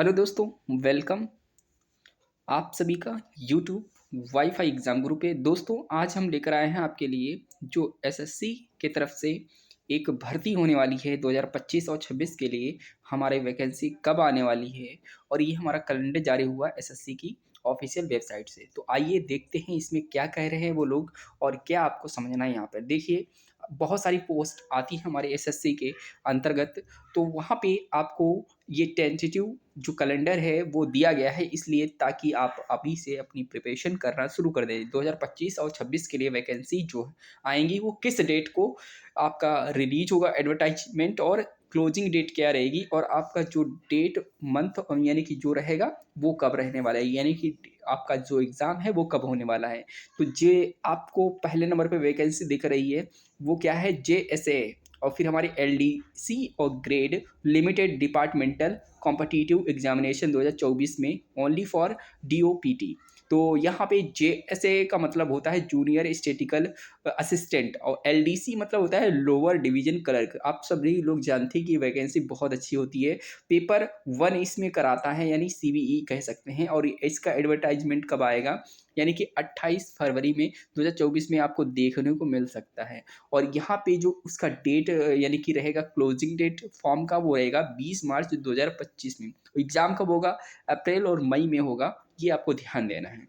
Hello दोस्तों, welcome आप सभी का यूट्यूब वाईफाई एग्ज़ाम गुरु पे। दोस्तों, आज हम लेकर आए हैं आपके लिए जो एसएससी की तरफ से एक भर्ती होने वाली है 2025 और 26 के लिए। हमारे वैकेंसी कब आने वाली है और ये हमारा कैलेंडर जारी हुआ एसएससी की ऑफिशियल वेबसाइट से। तो आइए देखते हैं इसमें क्या कह रहे हैं वो लोग और क्या आपको समझना है यहाँ पर। देखिए, बहुत सारी पोस्ट आती है हमारे एसएससी के अंतर्गत, तो वहाँ पे आपको ये टेंटेटिव जो कैलेंडर है वो दिया गया है, इसलिए ताकि आप अभी से अपनी प्रिपरेशन करना शुरू कर दें। 2025 और 26 के लिए वैकेंसी जो आएंगी वो किस डेट को आपका रिलीज होगा एडवर्टाइजमेंट, और क्लोजिंग डेट क्या रहेगी, और आपका जो डेट मंथ यानी कि जो रहेगा वो कब रहने वाला है, यानी कि आपका जो एग्ज़ाम है वो कब होने वाला है। तो जे आपको पहले नंबर पे वैकेंसी दिख रही है वो क्या है, JSA, और फिर हमारी LDC और grade limited departmental competitive examination 2024 में ओनली फॉर DOPT। तो यहाँ पे JSA का मतलब होता है जूनियर स्टेटिकल असिस्टेंट, और LDC मतलब होता है लोअर डिवीजन क्लर्क। आप सभी लोग जानते हैं कि वैकेंसी बहुत अच्छी होती है। पेपर 1 इसमें कराता है, यानी CBE कह सकते हैं। और इसका एडवर्टाइजमेंट कब आएगा, यानी कि 28 फरवरी में 2024 में आपको देखने को मिल सकता है। और यहाँ पे जो उसका डेट यानी कि रहेगा क्लोजिंग डेट फॉर्म का, वो रहेगा 20 मार्च 2025 में। एग्ज़ाम कब होगा, अप्रैल और मई में होगा, ये आपको ध्यान देना है।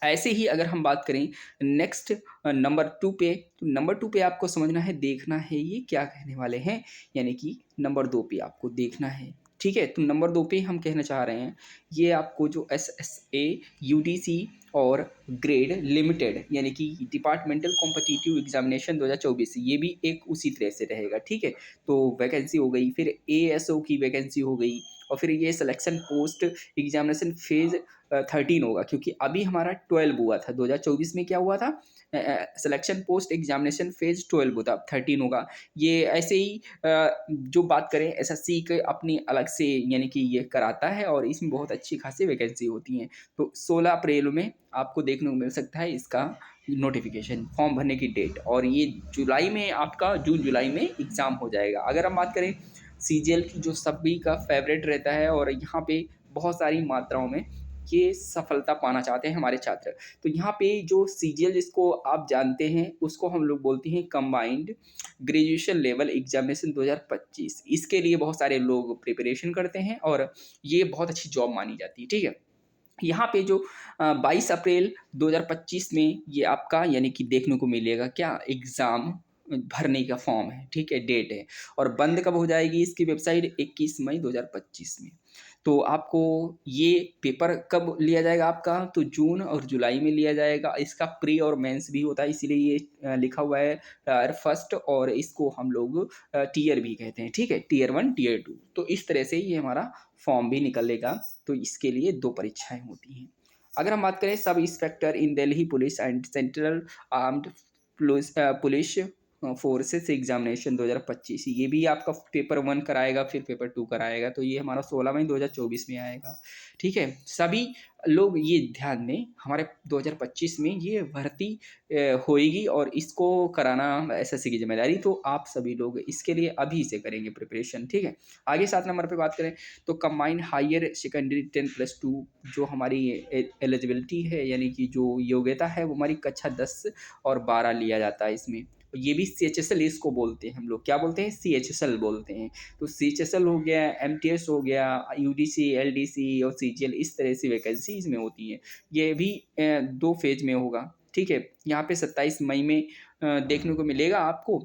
ऐसे ही अगर हम बात करें नेक्स्ट नंबर 2 पे, तो नंबर 2 पे आपको समझना है, देखना है ये क्या कहने वाले हैं, यानी कि नंबर 2 पे आपको देखना है। ठीक है, तो नंबर 2 पे हम कहना चाह रहे हैं, ये आपको जो SSA UDC और ग्रेड लिमिटेड यानी कि डिपार्टमेंटल कॉम्पिटिटिव एग्जामिनेशन 2024, ये भी एक उसी तरह से रहेगा। ठीक है, तो वैकेंसी हो गई, फिर ASO की वैकेंसी हो गई, और फिर ये सिलेक्शन पोस्ट एग्जामिनेशन फेज 13 होगा, क्योंकि अभी हमारा 12 हुआ था। 2024 में क्या हुआ था, सिलेक्शन पोस्ट एग्जामिनेशन फेज 12 होता, 13 होगा। ये ऐसे ही जो बात करें एसएससी के अपनी अलग से यानी कि ये कराता है, और इसमें बहुत अच्छी खासी वैकेंसी होती हैं। तो 16 अप्रैल में आपको देखने को मिल सकता है इसका नोटिफिकेशन, फॉर्म भरने की डेट, और ये जुलाई में आपका जून जुलाई में एग्ज़ाम हो जाएगा। अगर हम बात करें CGL की, जो सभी का फेवरेट रहता है, और यहाँ पे बहुत सारी मात्राओं में ये सफलता पाना चाहते हैं हमारे छात्र। तो यहाँ पे जो CGL जिसको आप जानते हैं उसको हम लोग बोलते हैं कंबाइंड ग्रेजुएशन लेवल एग्जामिनेशन 2025। इसके लिए बहुत सारे लोग प्रिपरेशन करते हैं और ये बहुत अच्छी जॉब मानी जाती है। ठीक है, यहाँ पे जो 22 अप्रैल 2025 में ये आपका यानी कि देखने को मिलेगा क्या, एग्ज़ाम भरने का फॉर्म है। ठीक है, डेट है, और बंद कब हो जाएगी इसकी वेबसाइट, 21 मई 2025 में। तो आपको ये पेपर कब लिया जाएगा आपका, तो जून और जुलाई में लिया जाएगा। इसका प्री और मेंस भी होता है, इसीलिए ये लिखा हुआ है टायर फर्स्ट, और इसको हम लोग टीयर भी कहते हैं। ठीक है, टीयर 1 टीयर 2, तो इस तरह से ये हमारा फॉर्म भी निकलेगा। तो इसके लिए 2 परीक्षाएँ होती हैं। अगर हम बात करें sub inspector in Delhi police and central armed police forces examination 2025, ये भी आपका पेपर 1 कराएगा, फिर पेपर 2 कराएगा। तो ये हमारा 16 मई 2024 में आएगा। ठीक है, सभी लोग ये ध्यान दें, हमारे 2025 में ये भर्ती होएगी, और इसको कराना एसएससी की जिम्मेदारी। तो आप सभी लोग इसके लिए अभी से करेंगे प्रिपरेशन। ठीक है, आगे 7 नंबर पे बात करें तो कंबाइंड हायर सेकेंडरी 10+2 जो हमारी एलिजिबिलिटी है, यानी कि जो योग्यता है, वो हमारी कक्षा 10 और 12 लिया जाता है इसमें। ये भी CHSL इसको बोलते हैं, हम लोग क्या बोलते हैं, CHSL बोलते हैं। तो CHSL हो गया, MTS हो गया, UDC LDC और CGL, इस तरह से वैकेंसी इसमें होती है। ये भी 2 फेज में होगा। ठीक है, यहाँ पे 27 मई में देखने को मिलेगा आपको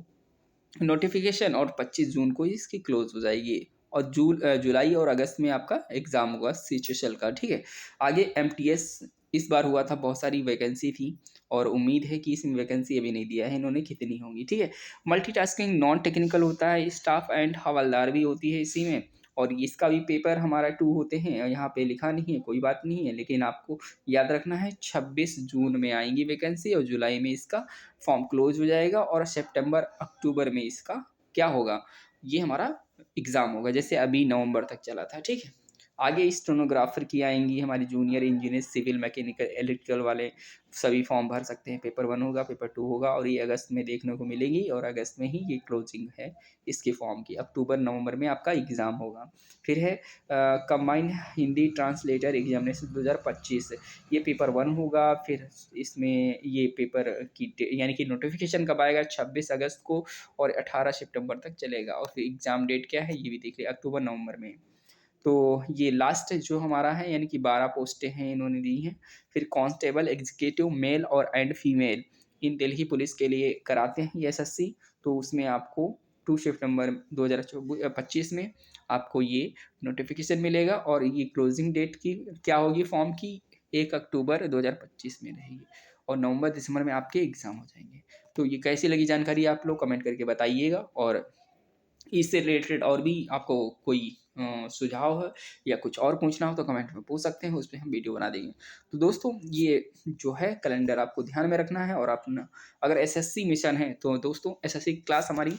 नोटिफिकेशन, और 25 जून को इसकी क्लोज हो जाएगी, और जुलाई और अगस्त में आपका एग्ज़ाम होगा CHSL का। ठीक है, आगे MTS इस बार हुआ था, बहुत सारी वैकेंसी थी, और उम्मीद है कि इसमें वैकेंसी अभी नहीं दिया है इन्होंने, कितनी होंगी। ठीक है, मल्टीटास्किंग नॉन टेक्निकल होता है, स्टाफ एंड हवलदार भी होती है इसी में, और इसका भी पेपर हमारा 2 होते हैं। यहाँ पे लिखा नहीं है, कोई बात नहीं है, लेकिन आपको याद रखना है 26 जून में आएंगी वैकेंसी, और जुलाई में इसका फॉर्म क्लोज हो जाएगा, और सितंबर अक्टूबर में इसका क्या होगा, ये हमारा एग्ज़ाम होगा, जैसे अभी नवंबर तक चला था। ठीक है, आगे स्टेनोग्राफर की आएंगी, हमारी junior engineer, civil, mechanical, electrical वाले सभी फॉर्म भर सकते हैं। पेपर 1 होगा, पेपर 2 होगा और ये अगस्त में देखने को मिलेगी और अगस्त में ही ये क्लोजिंग है इसके फॉर्म की। अक्टूबर नवंबर में आपका एग्ज़ाम होगा। फिर है कंबाइंड हिंदी ट्रांसलेटर एग्जामिनेशन 2025, ये पेपर 1 होगा। फिर इसमें ये पेपर की यानी कि नोटिफिकेशन कब आएगा, 26 अगस्त को और 18 सितंबर तक चलेगा। और फिर एग्ज़ाम डेट क्या है ये भी देख लिया, अक्टूबर नवंबर में। तो ये लास्ट जो हमारा है यानी कि 12 पोस्टें हैं इन्होंने दी हैं। फिर कांस्टेबल एग्जीक्यूटिव मेल और and female in Delhi police के लिए कराते हैं ये एसएससी। तो उसमें आपको 2 सितंबर 2025 में आपको ये नोटिफिकेशन मिलेगा और ये क्लोजिंग डेट की क्या होगी फॉर्म की, 1 अक्टूबर 2025 में रहेगी और नवंबर दिसंबर में आपके एग्ज़ाम हो जाएंगे। तो ये कैसी लगी जानकारी आप लोग कमेंट करके बताइएगा। और इससे रिलेटेड और भी आपको कोई सुझाव है या कुछ और पूछना हो तो कमेंट में पूछ सकते हैं, उस पर हम वीडियो बना देंगे। तो दोस्तों ये जो है कैलेंडर आपको ध्यान में रखना है। और आप अगर एसएससी मिशन है तो दोस्तों एसएससी क्लास हमारी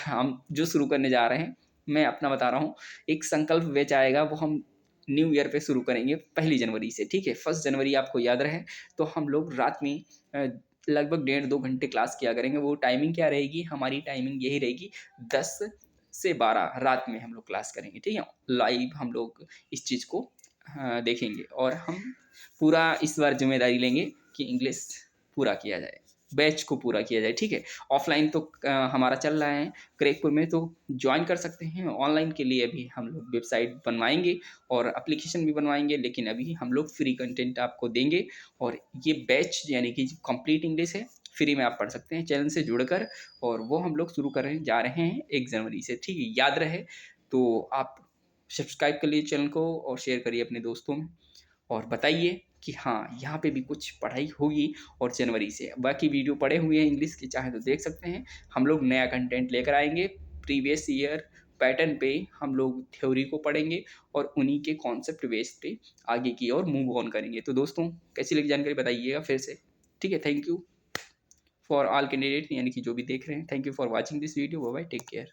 हम जो शुरू करने जा रहे हैं, मैं अपना बता रहा हूँ, एक संकल्प बैच आएगा, वो हम न्यू ईयर पे शुरू करेंगे 1 जनवरी से, ठीक है। 1 जनवरी आपको याद रहे तो हम लोग रात में लगभग 1.5-2 घंटे क्लास किया करेंगे। वो टाइमिंग क्या रहेगी, हमारी टाइमिंग यही रहेगी, 10 से 12 रात में हम लोग क्लास करेंगे, ठीक है। लाइव हम लोग इस चीज़ को देखेंगे और हम पूरा इस बार जिम्मेदारी लेंगे कि इंग्लिश पूरा किया जाए, बैच को पूरा किया जाए, ठीक है। ऑफलाइन तो हमारा चल रहा है क्रेकपुर में, तो ज्वाइन कर सकते हैं। ऑनलाइन के लिए अभी हम लोग वेबसाइट बनवाएंगे और एप्लीकेशन भी बनवाएंगे, लेकिन अभी हम लोग फ्री कंटेंट आपको देंगे। और ये बैच यानी कि कंप्लीट इंग्लिश है, फ्री में आप पढ़ सकते हैं चैनल से जुड़कर। और वो हम लोग शुरू कर जा रहे हैं 1 जनवरी से, ठीक है। याद रहे तो आप सब्सक्राइब कर लीजिए चैनल को और शेयर करिए अपने दोस्तों में और बताइए कि हाँ यहाँ पे भी कुछ पढ़ाई होगी। और जनवरी से बाकी वीडियो पड़े हुए हैं इंग्लिश के, चाहे तो देख सकते हैं। हम लोग नया कंटेंट लेकर आएंगे, प्रीवियस ईयर पैटर्न पे हम लोग थ्योरी को पढ़ेंगे और उन्हीं के कॉन्सेप्ट बेस पे आगे की ओर मूव ऑन करेंगे। तो दोस्तों कैसी लगी जानकारी बताइएगा फिर से, ठीक है। Thank you for all candidate यानी कि जो भी देख रहे हैं, thank you for watching this video. Bye bye, take care.